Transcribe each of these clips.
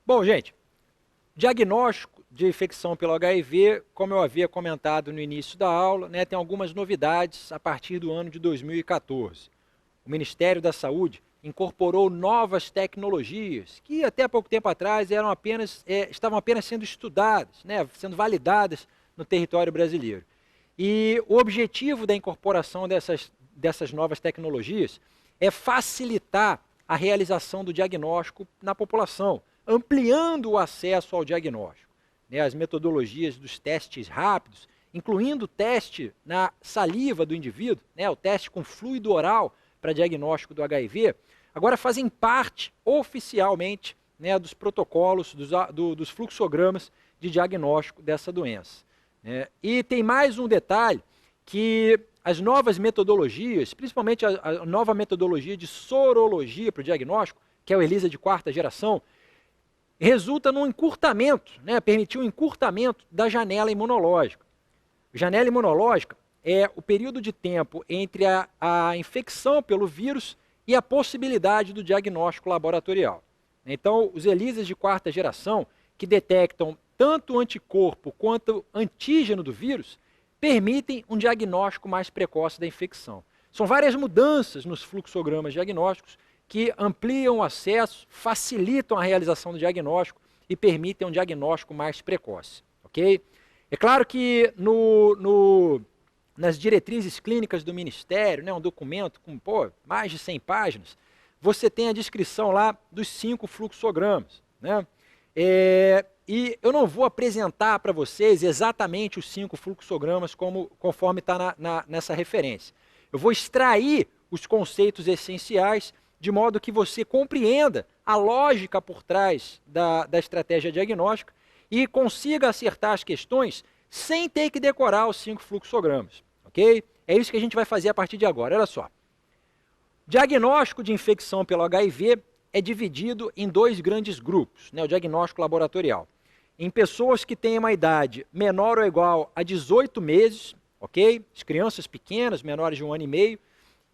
Bom, gente, diagnóstico de infecção pelo HIV, como eu havia comentado no início da aula, né, tem algumas novidades a partir do ano de 2014. O Ministério da Saúde incorporou novas tecnologias que até pouco tempo atrás estavam apenas sendo estudadas, né, sendo validadas no território brasileiro. E o objetivo da incorporação dessas novas tecnologias é facilitar a realização do diagnóstico na população, ampliando o acesso ao diagnóstico. Né, as metodologias dos testes rápidos, incluindo o teste na saliva do indivíduo, né, o teste com fluido oral para diagnóstico do HIV, agora fazem parte oficialmente, né, dos protocolos, dos fluxogramas de diagnóstico dessa doença. Né. E tem mais um detalhe, que as novas metodologias, principalmente a nova metodologia de sorologia para o diagnóstico, que é o ELISA de quarta geração, resulta num encurtamento, né, permitiu um encurtamento da janela imunológica. Janela imunológica é o período de tempo entre a infecção pelo vírus e a possibilidade do diagnóstico laboratorial. Então, os ELISAs de quarta geração, que detectam tanto o anticorpo quanto o antígeno do vírus, permitem um diagnóstico mais precoce da infecção. São várias mudanças nos fluxogramas diagnósticos que ampliam o acesso, facilitam a realização do diagnóstico e permitem um diagnóstico mais precoce. Okay? É claro que nas diretrizes clínicas do Ministério, né, um documento com mais de 100 páginas, você tem a descrição lá dos 5 fluxogramas. Né? E eu não vou apresentar para vocês exatamente os 5 fluxogramas conforme está nessa referência. Eu vou extrair os conceitos essenciais de modo que você compreenda a lógica por trás da estratégia diagnóstica e consiga acertar as questões sem ter que decorar os 5 fluxogramas. Ok? É isso que a gente vai fazer a partir de agora. Olha só. Diagnóstico de infecção pelo HIV é dividido em 2 grandes grupos, né, o diagnóstico laboratorial. Em pessoas que têm uma idade menor ou igual a 18 meses, ok? As crianças pequenas, menores de 1 ano e meio,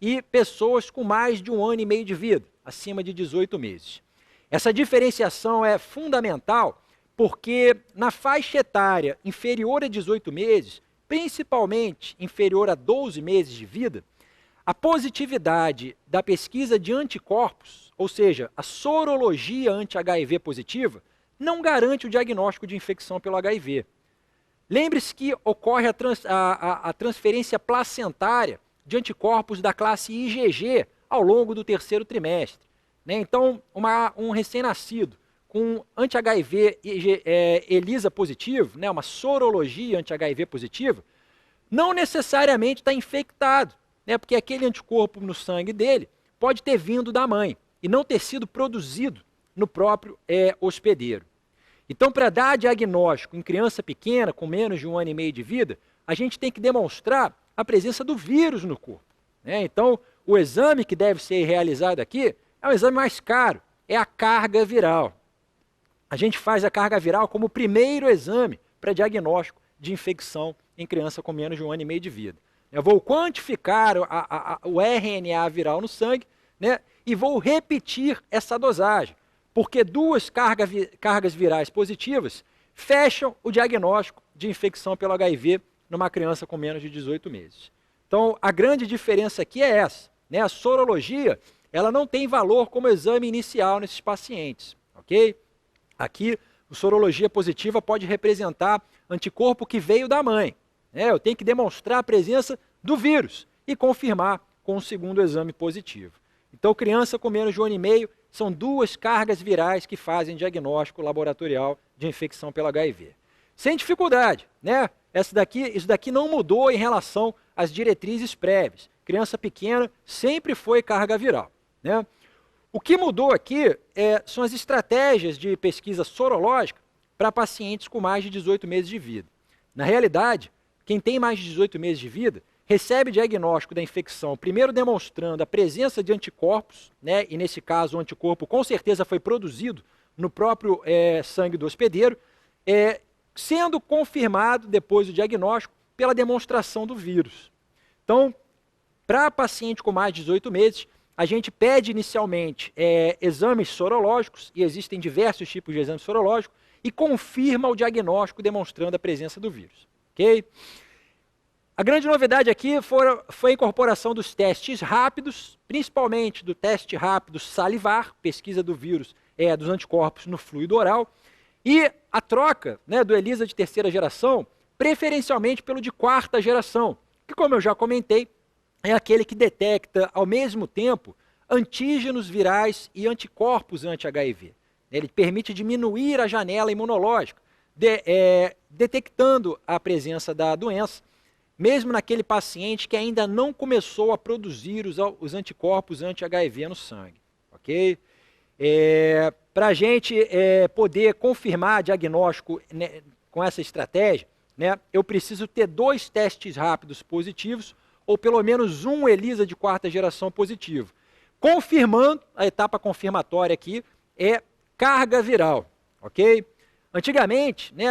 e pessoas com mais de 1 ano e meio de vida, acima de 18 meses. Essa diferenciação é fundamental porque na faixa etária inferior a 18 meses, principalmente inferior a 12 meses de vida, a positividade da pesquisa de anticorpos, ou seja, a sorologia anti-HIV positiva, não garante o diagnóstico de infecção pelo HIV. Lembre-se que ocorre a transferência placentária de anticorpos da classe IgG ao longo do 3º trimestre. Né? Então, um recém-nascido com anti-HIV ELISA positivo, né, uma sorologia anti-HIV positiva, não necessariamente está infectado, né, porque aquele anticorpo no sangue dele pode ter vindo da mãe e não ter sido produzido no próprio hospedeiro. Então, para dar diagnóstico em criança pequena, com menos de 1 ano e meio de vida, a gente tem que demonstrar a presença do vírus no corpo. Né? Então, o exame que deve ser realizado aqui é um exame mais caro, é a carga viral. A gente faz a carga viral como o primeiro exame para diagnóstico de infecção em criança com menos de 1 ano e meio de vida. Eu vou quantificar o RNA viral no sangue, né, e vou repetir essa dosagem, porque 2 cargas virais positivas fecham o diagnóstico de infecção pelo HIV numa criança com menos de 18 meses. Então, a grande diferença aqui é essa. Né? A sorologia ela não tem valor como exame inicial nesses pacientes. Okay? Aqui, a sorologia positiva pode representar anticorpo que veio da mãe. Eu tenho que demonstrar a presença do vírus e confirmar com um segundo exame positivo. Então, criança com menos de 1 ano e meio, são 2 cargas virais que fazem diagnóstico laboratorial de infecção pelo HIV. Sem dificuldade, né? Isso daqui não mudou em relação às diretrizes prévias. Criança pequena sempre foi carga viral. Né? O que mudou aqui são as estratégias de pesquisa sorológica para pacientes com mais de 18 meses de vida. Na realidade, quem tem mais de 18 meses de vida recebe diagnóstico da infecção, primeiro demonstrando a presença de anticorpos, né, e nesse caso o anticorpo com certeza foi produzido no próprio sangue do hospedeiro, sendo confirmado depois do diagnóstico pela demonstração do vírus. Então, para paciente com mais de 18 meses, a gente pede inicialmente exames sorológicos, e existem diversos tipos de exames sorológicos, e confirma o diagnóstico demonstrando a presença do vírus. Okay? A grande novidade aqui foi a incorporação dos testes rápidos, principalmente do teste rápido salivar, pesquisa do vírus, dos anticorpos no fluido oral, e a troca, né, do ELISA de terceira geração, preferencialmente pelo de quarta geração, que, como eu já comentei, é aquele que detecta, ao mesmo tempo, antígenos virais e anticorpos anti-HIV. Ele permite diminuir a janela imunológica, detectando a presença da doença, mesmo naquele paciente que ainda não começou a produzir os anticorpos anti-HIV no sangue. Okay? Para a gente poder confirmar diagnóstico, né, com essa estratégia, né, eu preciso ter 2 testes rápidos positivos, ou pelo menos um ELISA de quarta geração positivo. Confirmando, a etapa confirmatória aqui é carga viral. Okay? Antigamente, né,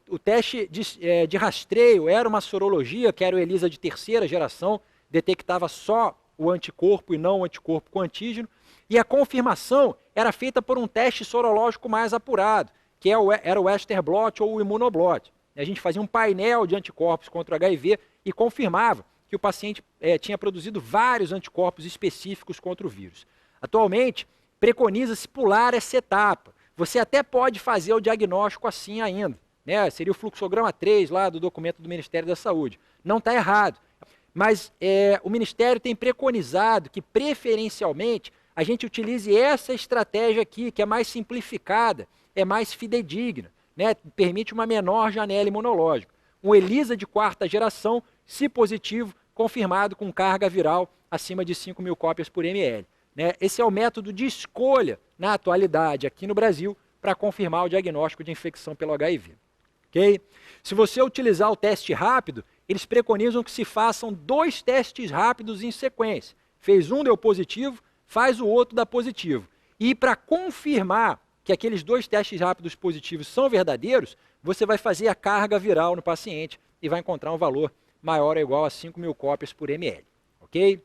o teste de rastreio era uma sorologia, que era o ELISA de terceira geração, detectava só o anticorpo e não o anticorpo com antígeno, e a confirmação era feita por um teste sorológico mais apurado, que era o Western blot ou o imunoblot. A gente fazia um painel de anticorpos contra o HIV e confirmava que o paciente tinha produzido vários anticorpos específicos contra o vírus. Atualmente, preconiza-se pular essa etapa. Você até pode fazer o diagnóstico assim ainda, né? Seria o fluxograma 3 lá do documento do Ministério da Saúde. Não está errado, mas o Ministério tem preconizado que, preferencialmente, a gente utilize essa estratégia aqui, que é mais simplificada, é mais fidedigna, né? Permite uma menor janela imunológica. Um ELISA de quarta geração, se positivo, confirmado com carga viral acima de 5.000 cópias por ml. Né? Esse é o método de escolha, na atualidade, aqui no Brasil, para confirmar o diagnóstico de infecção pelo HIV. Okay? Se você utilizar o teste rápido, eles preconizam que se façam 2 testes rápidos em sequência. Fez um, deu positivo, faz o outro, dá positivo. E para confirmar que aqueles 2 testes rápidos positivos são verdadeiros, você vai fazer a carga viral no paciente e vai encontrar um valor maior ou igual a 5.000 cópias por ml. Ok?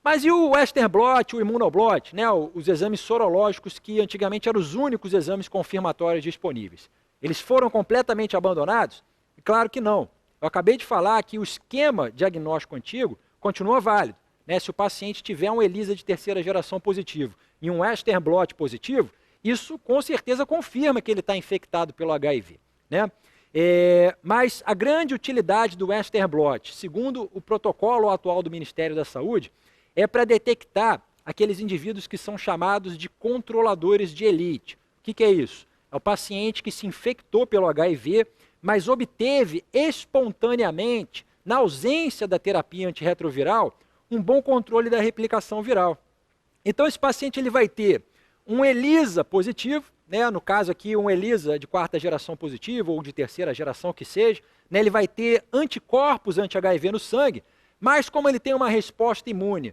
Mas e o Western blot, o imunoblot, né, os exames sorológicos que antigamente eram os únicos exames confirmatórios disponíveis? Eles foram completamente abandonados? Claro que não. Eu acabei de falar que o esquema diagnóstico antigo continua válido. Né? Se o paciente tiver um ELISA de terceira geração positivo e um Western blot positivo, isso com certeza confirma que ele está infectado pelo HIV. Né? Mas a grande utilidade do Western blot, segundo o protocolo atual do Ministério da Saúde, é para detectar aqueles indivíduos que são chamados de controladores de elite. O que é isso? É o paciente que se infectou pelo HIV, mas obteve espontaneamente, na ausência da terapia antirretroviral, um bom controle da replicação viral. Então esse paciente ele vai ter um ELISA positivo, né, no caso aqui um ELISA de quarta geração positivo ou de terceira geração que seja, né, ele vai ter anticorpos anti-HIV no sangue, mas como ele tem uma resposta imune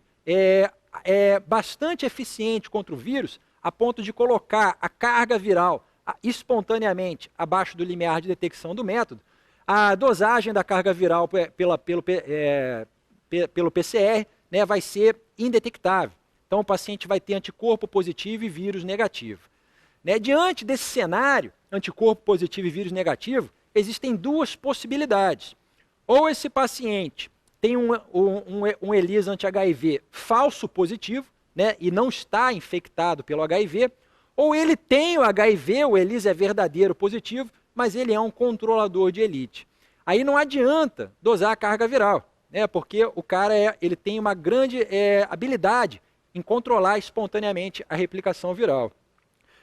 bastante eficiente contra o vírus, a ponto de colocar a carga viral espontaneamente abaixo do limiar de detecção do método, a dosagem da carga viral pelo PCR, né, vai ser indetectável. Então o paciente vai ter anticorpo positivo e vírus negativo. Né, diante desse cenário, anticorpo positivo e vírus negativo, existem 2 possibilidades. Ou esse paciente tem um ELISA anti-HIV falso positivo, né, e não está infectado pelo HIV, ou ele tem o HIV, o ELISA é verdadeiro positivo, mas ele é um controlador de elite. Aí não adianta dosar a carga viral, né, porque o cara ele tem uma grande habilidade em controlar espontaneamente a replicação viral.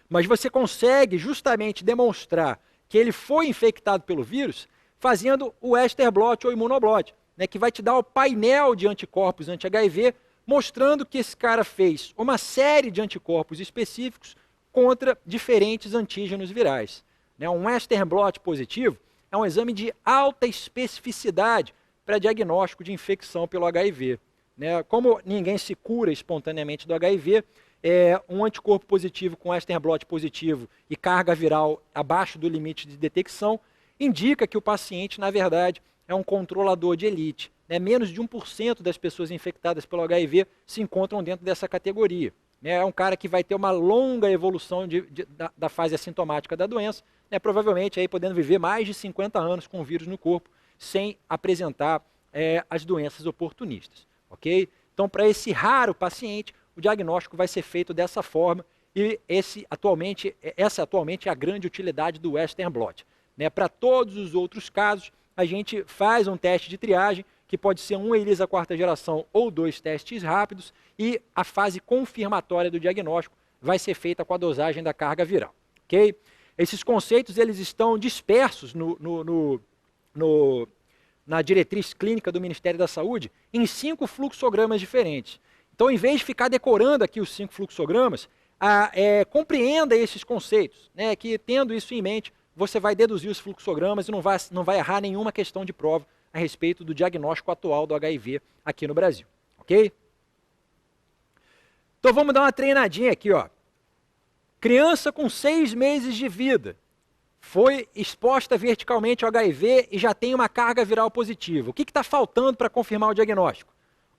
Mas você consegue justamente demonstrar que ele foi infectado pelo vírus fazendo o Western blot ou imunoblot, né, que vai te dar o painel de anticorpos anti-HIV, mostrando que esse cara fez uma série de anticorpos específicos contra diferentes antígenos virais. Né, um Western blot positivo é um exame de alta especificidade para diagnóstico de infecção pelo HIV. Né, como ninguém se cura espontaneamente do HIV, um anticorpo positivo com Western blot positivo e carga viral abaixo do limite de detecção indica que o paciente, na verdade, é um controlador de elite, né, menos de 1% das pessoas infectadas pelo HIV se encontram dentro dessa categoria. É um cara que vai ter uma longa evolução da fase assintomática da doença, né, provavelmente aí podendo viver mais de 50 anos com o vírus no corpo, sem apresentar as doenças oportunistas. Okay? Então, para esse raro paciente, o diagnóstico vai ser feito dessa forma, e essa atualmente é a grande utilidade do Western blot. Né? Para todos os outros casos, a gente faz um teste de triagem, que pode ser um ELISA quarta geração ou 2 testes rápidos, e a fase confirmatória do diagnóstico vai ser feita com a dosagem da carga viral. Okay? Esses conceitos eles estão dispersos na diretriz clínica do Ministério da Saúde em 5 fluxogramas diferentes. Então, em vez de ficar decorando aqui os 5 fluxogramas, compreenda esses conceitos, né, que tendo isso em mente, você vai deduzir os fluxogramas e não vai errar nenhuma questão de prova a respeito do diagnóstico atual do HIV aqui no Brasil. Ok? Então vamos dar uma treinadinha aqui, ó. Criança com 6 meses de vida foi exposta verticalmente ao HIV e já tem uma carga viral positiva. O que está faltando para confirmar o diagnóstico?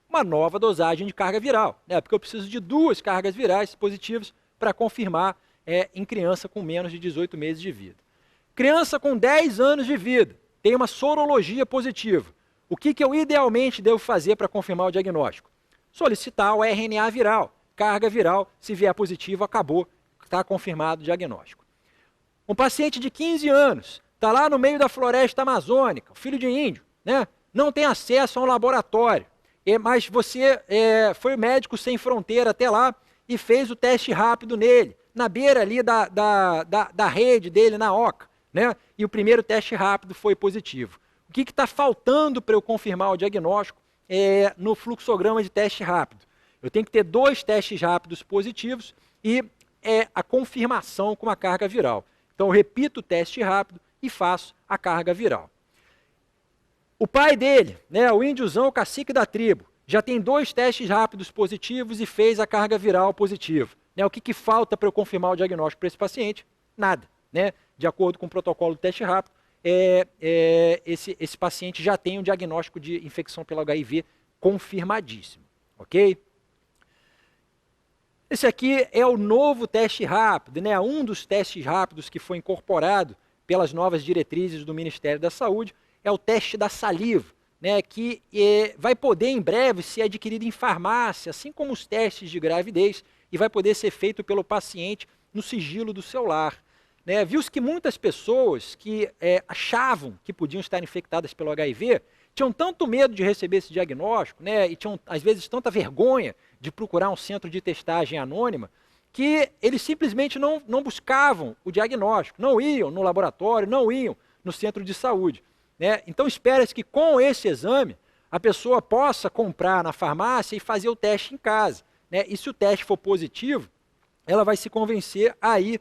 Uma nova dosagem de carga viral, né? Porque eu preciso de 2 cargas virais positivas para confirmar em criança com menos de 18 meses de vida. Criança com 10 anos de vida tem uma sorologia positiva. O que eu idealmente devo fazer para confirmar o diagnóstico? Solicitar o RNA viral. Carga viral, se vier positivo, acabou, está confirmado o diagnóstico. Um paciente de 15 anos, está lá no meio da floresta amazônica, filho de índio, né? Não tem acesso a um laboratório, mas você foi médico sem fronteira até lá e fez o teste rápido nele, na beira ali da rede dele, na oca, né? E o primeiro teste rápido foi positivo. O que está faltando para eu confirmar o diagnóstico no fluxograma de teste rápido? Eu tenho que ter 2 testes rápidos positivos e a confirmação com a carga viral. Então, eu repito o teste rápido e faço a carga viral. O pai dele, né, o índiozão, o cacique da tribo, já tem 2 testes rápidos positivos e fez a carga viral positiva. Né, o que falta para eu confirmar o diagnóstico para esse paciente? Nada. Né? De acordo com o protocolo do teste rápido, esse paciente já tem um diagnóstico de infecção pelo HIV confirmadíssimo. Ok? Esse aqui é o novo teste rápido, né? Um dos testes rápidos que foi incorporado pelas novas diretrizes do Ministério da Saúde é o teste da saliva, né? Que vai poder em breve ser adquirido em farmácia, assim como os testes de gravidez, e vai poder ser feito pelo paciente no sigilo do seu lar. Né? Viu-se que muitas pessoas que achavam que podiam estar infectadas pelo HIV tinham tanto medo de receber esse diagnóstico, né? E tinham, às vezes, tanta vergonha de procurar um centro de testagem anônima, que eles simplesmente não buscavam o diagnóstico, não iam no laboratório, não iam no centro de saúde. Né? Então, espera-se que com esse exame, a pessoa possa comprar na farmácia e fazer o teste em casa. Né? E se o teste for positivo, ela vai se convencer a ir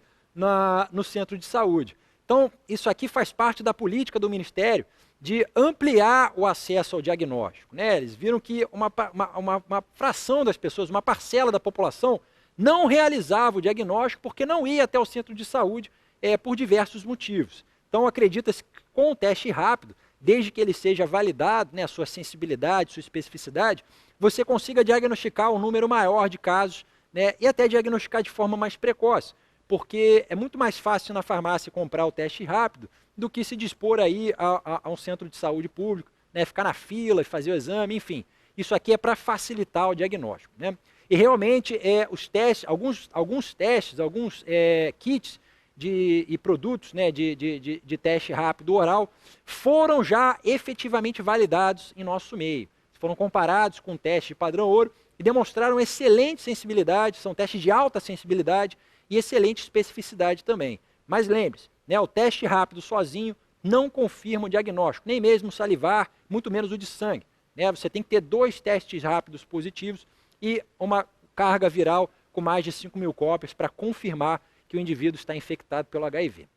no centro de saúde. Então, isso aqui faz parte da política do Ministério de ampliar o acesso ao diagnóstico. Né? Eles viram que uma fração das pessoas, uma parcela da população, não realizava o diagnóstico porque não ia até o centro de saúde por diversos motivos. Então, acredita-se que com o teste rápido, desde que ele seja validado, né, a sua sensibilidade, sua especificidade, você consiga diagnosticar um número maior de casos, né, e até diagnosticar de forma mais precoce, porque é muito mais fácil na farmácia comprar o teste rápido do que se dispor aí a um centro de saúde público, né, ficar na fila e fazer o exame, enfim. Isso aqui é para facilitar o diagnóstico. Né? E realmente os testes, alguns testes, alguns kits e produtos, né, de teste rápido oral foram já efetivamente validados em nosso meio. Foram comparados com testes de padrão ouro e demonstraram excelente sensibilidade, são testes de alta sensibilidade e excelente especificidade também. Mas lembre-se, né, o teste rápido sozinho não confirma o diagnóstico, nem mesmo o salivar, muito menos o de sangue. Né? Você tem que ter 2 testes rápidos positivos e uma carga viral com mais de 5.000 cópias para confirmar que o indivíduo está infectado pelo HIV.